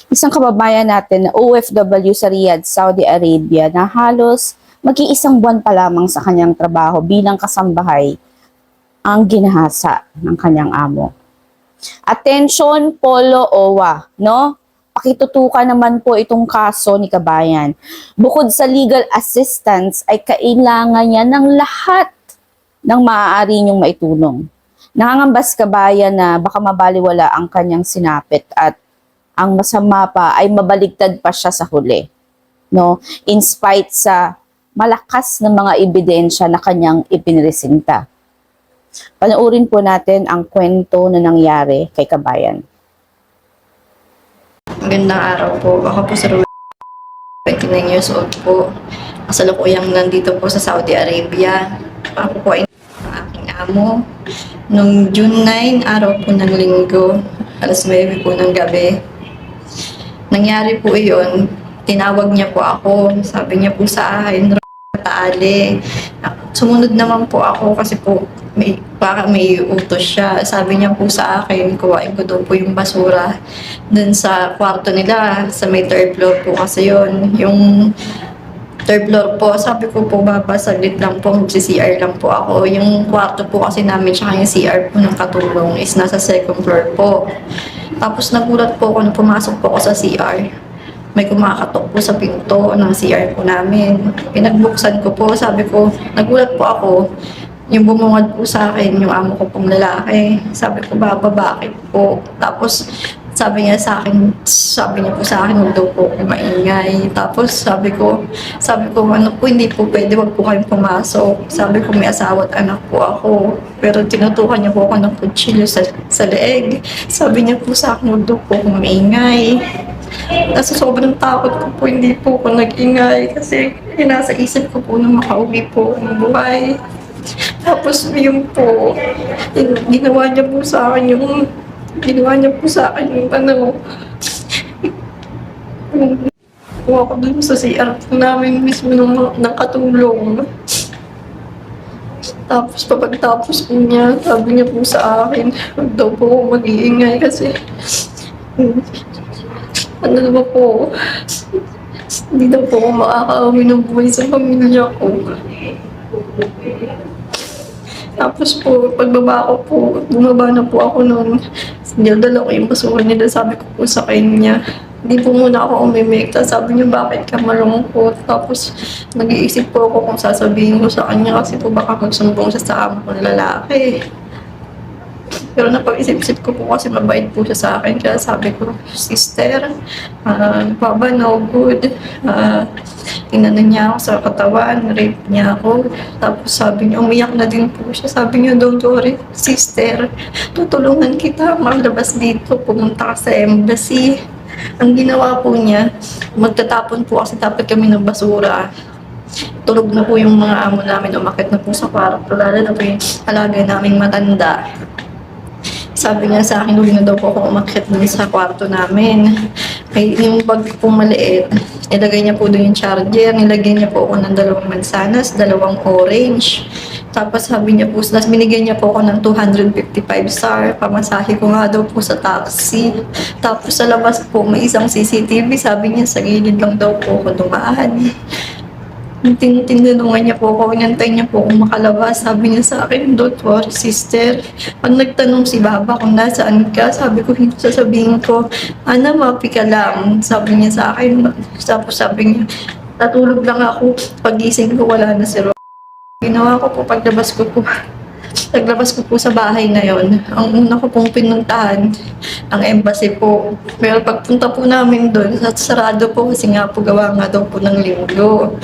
Isang kababayan natin na OFW sa Riyadh, Saudi Arabia na halos mag-iisang buwan pa lamang sa kanyang trabaho bilang kasambahay ang ginahasa ng kanyang amo. Attention, Polo OWA, no? Pakitutukan naman po itong kaso ni kabayan. Bukod sa legal assistance ay kailangan niya ng lahat ng maaari niyong maitulong. Nangangambas kabayan na baka mabaliwala ang kanyang sinapit at ang masama pa ay mabaligtad pa siya sa huli. No? In spite sa malakas na mga ebidensya na kanyang ipinresinta. Panoorin po natin ang kwento na nangyari kay kabayan. Magandang araw po. Ako po si Ruel, 29 years old po. Kasalukuyang nandito po sa Saudi Arabia. Ako po ay ang aking amo. Noong June 9, araw po ng linggo, alas 9 po ng gabi. Nangyari po iyon, tinawag niya po ako. Sabi niya po sa akin, Taale. Sumunod naman po ako kasi po baka may utos siya. Sabi niya po sa akin, kuhain ko daw po yung basura dun sa kwarto nila. Sa may third floor po kasi yun. Yung third floor po, sabi ko po, baba, saglit lang po, mag-CR lang po ako. Yung kwarto po kasi namin, tsaka yung CR po ng katulong is nasa second floor po. Tapos nagulat po ako nung pumasok po ako sa CR. May kumakatok po sa pinto ng CR po namin. Pinagbuksan ko po, sabi ko, nagulat po ako. Yung bumungad po sa akin, yung amo ko pong lalaki. Sabi ko, Baba, bakit po? Tapos sabi niya po sa akin, huwag daw po ako maingay. Tapos sabi ko, ano po, hindi po pwede, wag po kayong pumasok. Sabi ko, may asawa at anak po ako. Pero tinutukan niya po ako ng kutsilyo sa leeg. Sabi niya po sa akin, huwag daw po ako maingay. Kasi sobrang takot ko po, hindi po ako nag-ingay. Kasi nasa isip ko po na makauwi po ang buhay. Tapos yun po, ginawa niya po sa akin yung ano, kuha ko dun sa CR namin mismo ng katulong. Tapos pagtapos po niya, sabi niya po sa akin, huwag daw po ako mag-iingay kasi ano naman po, hindi daw po ako makakauwi ng buhay sa pamilya ko. Tapos po, pagbaba ko po, bumaba na po ako noon. Dala ko yung basura nila, sabi ko po sa kanya. Hindi po muna ako umimikta. Sabi niya, bakit ka malungkot? Tapos, nag-iisip po ako kung sasabihin ko sa kanya kasi po baka magsumbong siya sa amo kong lalaki. Pero napag-isip-isip ko po kasi mabait po siya sa akin. Kaya sabi ko, sister, Baba, no good. Tinanong niya ako sa katawan, rape niya ako. Tapos sabi niya, umiyak na din po siya. Sabi niya, don't worry, sister, tutulungan kita, maglabas dito, pumunta ka sa embassy. Ang ginawa po niya, magtatapon po kasi dapat kami ng basura. Tulog na po yung mga amo namin, umakit na po sa kwarto, lalo na po yung alaga naming matanda. Sabi niya sa akin, huwag na daw po ako umakyat dun sa kwarto namin. Ay, yung bag pong maliit, ilagay niya po doon yung charger, nilagay niya po ako ng 2 mansanas, 2 orange. Tapos sabi niya po, binigyan niya po ako ng 255 star, pamasahe ko nga daw po sa taxi. Tapos sa labas po, may isang CCTV, sabi niya sa gilid lang daw po ako dumaan. Tinulungan niya po ako, inantay niya po kung makalabas. Sabi niya sa akin, don't worry sister. Pag nagtanong si Baba kung nasaan ka, sabi ko, hindi sasabihin ko, Ana, mapi ka lang. Sabi niya sa akin, tapos sabi niya, natulog lang ako. Pagising ko, wala na si Ro. Ginawa ko po, naglabas ko po sa bahay na yon. Ang una ko pong pinuntahan, ang embassy po. Pero pagpunta po namin doon, sarado po kasi nga po gawa nga daw po ng linggo.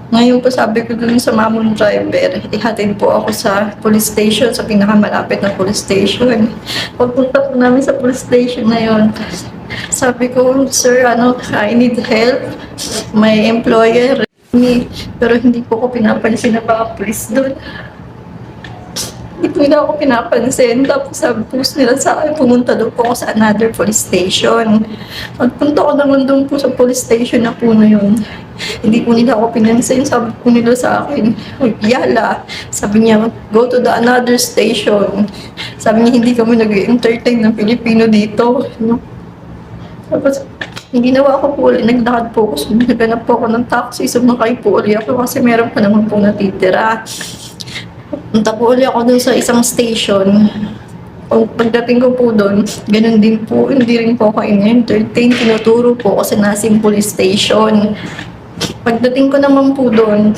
Ngayon po sabi ko dun sa mamong driver, ihatid po ako sa police station, sa pinakamalapit na police station. Pagpunta po namin sa police station na yon, sabi ko, sir, I need help. My employer, pero hindi po ko pinapansin na baka police doon. Hindi po nila ako pinapansin. Tapos sabi po nila sa akin, pumunta doon po ako sa another police station. Pagpunta ko naman doon po sa police station na po na yun, hindi po nila ako pinansin. Sabi po nila sa akin, Yala. Sabi niya, go to the another station. Sabi niya, hindi kami nag-entertain ng Pilipino dito. Tapos, Yung ginawa ko po ulit, naglakad po ako, naghanap po ako ng taxi, sumakay po ulit ako kasi meron pa naman po natitira. Punta po ulit ako dun sa isang station. Pagdating ko po doon, ganun din po, hindi rin po ako in-entertain. Tinuturo po ako sa Nasim Police Station. Pagdating ko naman po doon,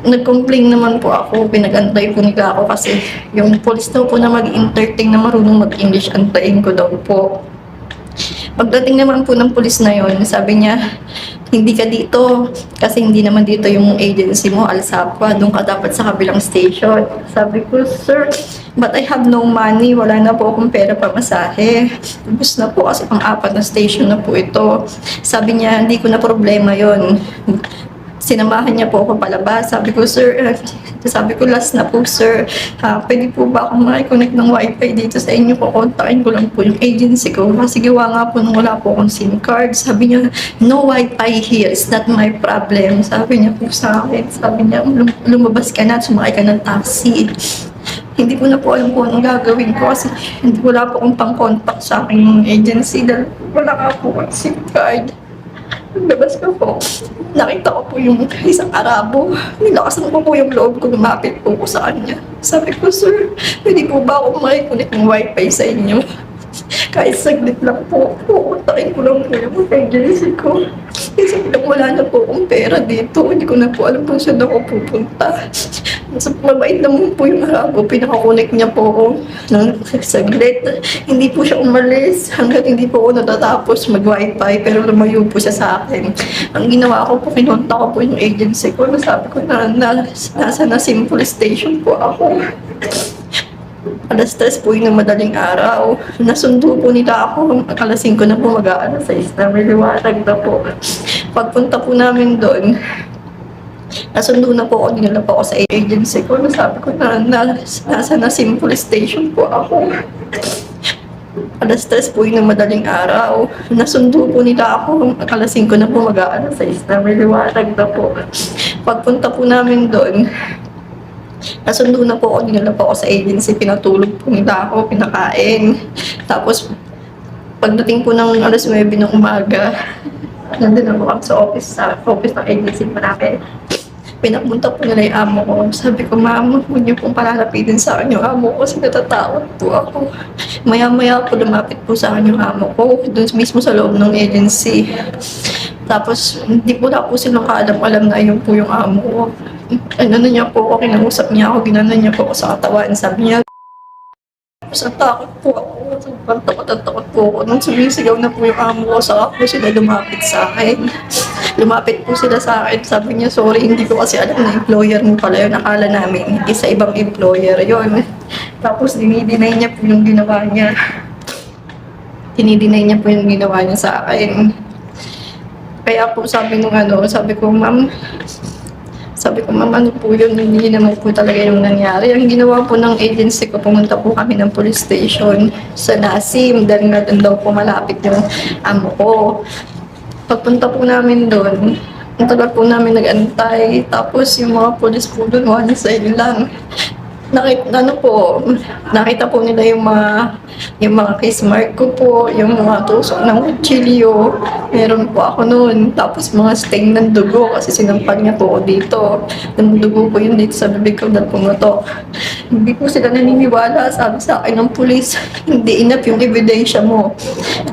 nag-complain naman po ako, pinag-antay po nila ako kasi yung police daw po na mag-entertain na marunong mag-English, antayin ko daw po. Pagdating naman po ng pulis na yon, sabi niya, hindi ka dito kasi hindi naman dito yung agency mo, Alsapwa, doon ka dapat sa kabilang station. Sabi ko, sir, but I have no money, wala na po akong pera pamasahe. Ubus na po kasi pang-apat na station na po ito. Sabi niya, hindi ko na problema yon. Sinamahan niya po ako palabas. Sabi ko, sir, sabi ko, last na po, sir. Pwede po ba akong makikonnect ng wifi dito sa inyo? Kukontakin ko lang po yung agency ko. Kasi gawa nga po nung wala po akong SIM card. Sabi niya, no wifi here. It's not my problem. Sabi niya po sa akin. Sabi niya, lumabas ka na at sumakay ka ng taxi. Hindi ko na po alam kung anong gagawin ko kasi hindi wala po akong pang-contact sa aking agency dahil wala nga po akong SIM card. Labas ko po, nakita ko po yung isang Arabo. Nilakasan ko po yung loob ko, lumapit po ko sa kanya. Sabi ko, sir, pwede po ba ako makikunik ng wifi sa inyo? Kahit saglit lang po, pupuntakin ko lang po yung agency ko. Kasi wala na po akong pera dito, hindi ko na po alam kung saan ako pupunta. So, mabait naman po yung Arabo, pinakakunik niya po ako ng saglit. Hindi po siya umalis hanggat hindi po ako natatapos mag-wifi, pero lumayo po siya sa akin. Ang ginawa ko po, kinonta ko po yung agency ko, sabi ko na nasa Nasim Police Station po ako. Alas 3 po yung madaling araw. Nasundo po nila ako. Alas 5 na po, mag-aalas 6 na. May liwanag na po. Pagpunta po namin doon, nasundo na po ako, dinala po ako sa agency ko. Sabi ko na nasa Nasim Police Station po ako. Alas 3 po yung madaling araw. Nasundo po nila ako. Alas 5 na po, mag-aalas 6 na. May liwanag na po. Pagpunta po namin doon, nasundo na po ako, dinala po ako sa agency, pinatulog po nila ako, pinakain. Tapos, pagdating po ng alas 9 ng umaga, nandun na po ako sa office ng agency pa namin. Pinapunta po nila yung amo ko. Sabi ko, ma'am, huwag niyo pong palalapitin sa akin yung amo ko kasi natatakot po ako. Maya-maya po lumapit po sa akin yung amo ko, doon mismo sa loob ng agency. Tapos, hindi po na po silang kaalam-alam na yun po yung amo ko. Ano na niya po ako, kinausap niya ako, ginanon niya po ako sa katawan. Sabi niya, sa takot po ako, sobrang takot po ako. Nung sumisigaw na po yung amo ko, saka po sila lumapit sa akin. Lumapit po sila sa akin, sabi niya, sorry, hindi ko kasi alam na employer mo pala yun. Akala namin, isa ibang employer yon. Tapos dinideny niya po yung ginawa niya. Dinideny niya po yung ginawa niya sa akin. Kaya po sabi nung sabi ko, ma'am, ano po yun, hindi naman po talaga yung nangyari. Ang ginawa po ng agency ko, pumunta po kami ng police station sa Nasim, dahil nga doon daw po malapit yung amo ko. Pagpunta po namin doon, ang tagal po namin nag-antay, tapos yung mga police po doon, one side lang. Nakita po nila yung mga case mark ko po, yung mga tusok ng kutsilyo. Meron po ako noon. Tapos mga stain ng dugo kasi sinampal niya po ako dito. Yung dugo ko yun dito sa bibig ko dahil pumutok. Hindi po sila naniniwala. Sabi sa akin ng pulis, hindi enough yung ebidensya mo.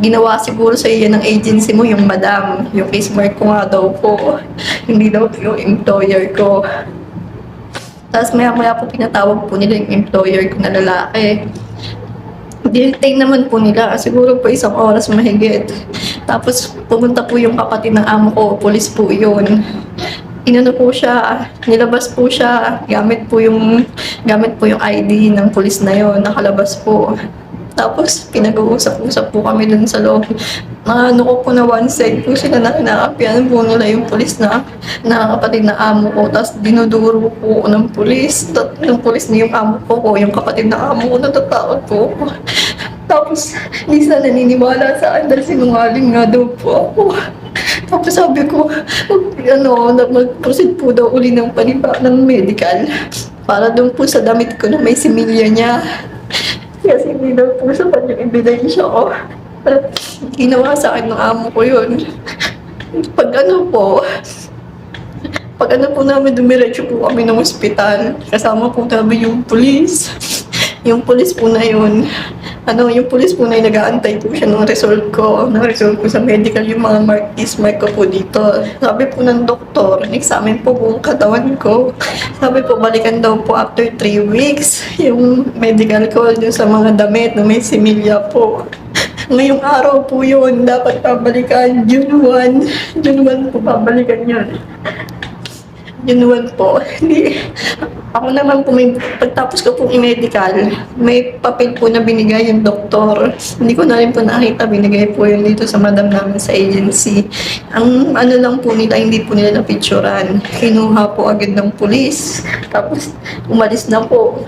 Ginawa siguro sa iyo ng agency mo yung madam. Yung case mark ko nga daw po. Hindi daw po yung employer ko. Tapos maya-maya po pinatawag po nila yung employer ko na lalaki. Dinitake naman po nila, siguro po 1 oras mahigit. Tapos pumunta po yung kapatid ng amo ko, police po yun. Inano po siya, nilabas po siya, gamit po yung ID ng police na yon, nakalabas po. Tapos pinag-uusap-usap po kami dun sa loob. Ano ko po na one side po sila na kinakapian po nila yung pulis na kapatid na amo ko. Tapos dinuduro po ng pulis. Ng pulis na yung amo ko, yung kapatid na amo ko, natatakot po ako. Tapos hindi sila naniniwala sa akin dahil sinungaling nga daw po ako. Tapos sabi ko, mag-proceed po daw uli ng ng medical. Para doon po sa damit ko na may similya niya. Kasi hindi daw po sa kanyang ebidensya ko. Ginawa sa akin ng amo ko yun. Pag ano po, pag ano po namin, dumiretso po kami ng ospital. Kasama po namin yung pulis. Yung pulis po na yun, yung pulis po na yun, nag-aantay po siya ng result ko. Ng result ko sa medical, yung mga mark ko po dito. Sabi po ng doktor, examine po buong katawan ko. Sabi po, balikan daw po after 3 weeks. Yung medical ko, yung sa mga damit na may similya po. Ngayong araw po yun, dapat pabalikan. June 1. June 1 po pabalikan yun. June 1 po. Hindi. Ako naman po, pagtapos ko pong i-medical, may papel po na binigay yung doktor. Hindi ko na rin po nakita, binigay po yun dito sa madam namin sa agency. Ang ano lang po nila, hindi po nila napicturan. Kinuha po agad ng pulis. Tapos umalis na po.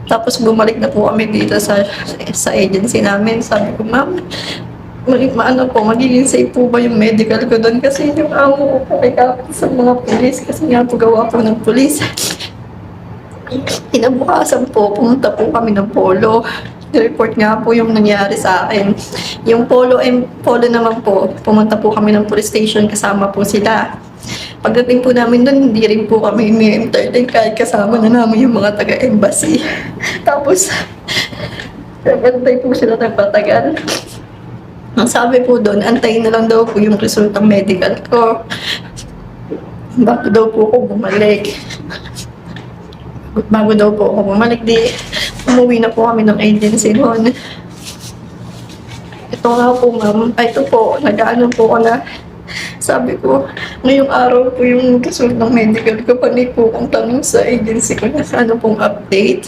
Tapos bumalik na po kami dito sa agency namin. Sabi ko, ma'am, magiging safe po ba yung medical ko doon? Kasi yung amo ko po ay kapit sa mga pulis. Kasi nga po gawa po ng pulis. Kinabukasan po, pumunta po kami ng polo. Report nga po yung nangyari sa akin. Yung polo naman po, pumunta po kami ng police station, kasama po sila. Pagdating po namin doon, hindi rin po kami may-entertain kahit kasama na namin yung mga taga-embassy. Tapos, nagantay po sila ng patagal. Ang sabi po doon, antayin na lang daw po yung result ng medical ko. Bago daw po ako bumalik. Bago daw po ako bumalik, umuwi na po kami ng agency noon. Ito nga po, ma'am. Ay, ito po, nag-ano po ko na. Sabi ko, ngayong araw po yung result ng medical ko, panay po kong tanong sa agency ko na ano pong update.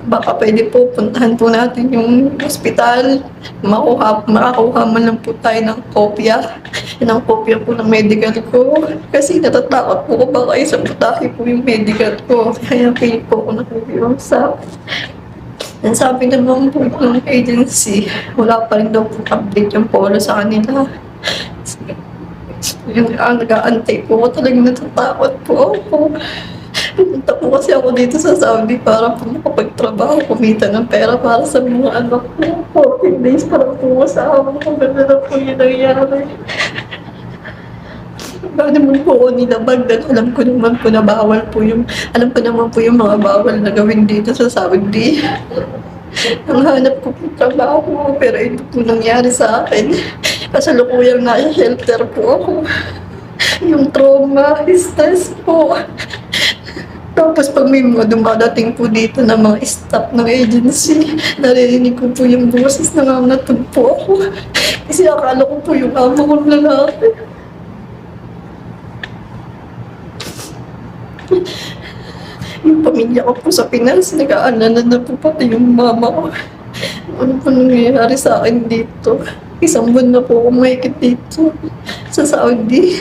Baka pwede po puntahan po natin yung hospital. Makakuha man lang po tayo ng kopya. Ng kopya po ng medical ko. Kasi natatakot po ko baka isabutahe po yung medical ko. Kaya pili po ako nakikiusap. And sabi naman po ng agency, wala pa rin daw po update yung polo sa kanila. Yung nag-aantay po ko, talagang natatakot po ako. Pumunta po kasi ako dito sa Saudi para po makapagtrabaho, kumita ng pera para sa mga anak ko. 14 days para po sa amin. Kung ganda na po yung nangyari. Bakit naman po ako nilabag dahil alam ko naman po na bawal po yung, alam ko naman po yung mga bawal na gawin dito sa Saudi. Ang hanap ko po trabaho, pero ito po nangyari sa akin. Kasalukuyang na-shelter po ako. Yung trauma, stress po. Tapos pag may mga dumadating po dito na mga staff ng agency, naririnig ko po yung boses, nangangatog po ako. Kasi akala ko po yung amo kong lalaki. Yung pamilya ko po sa Pinas, nag-aalala na po pati yung mama ko. Ano po nangyayari sa akin dito? 1 buwan na po ako mahigit dito sa Saudi.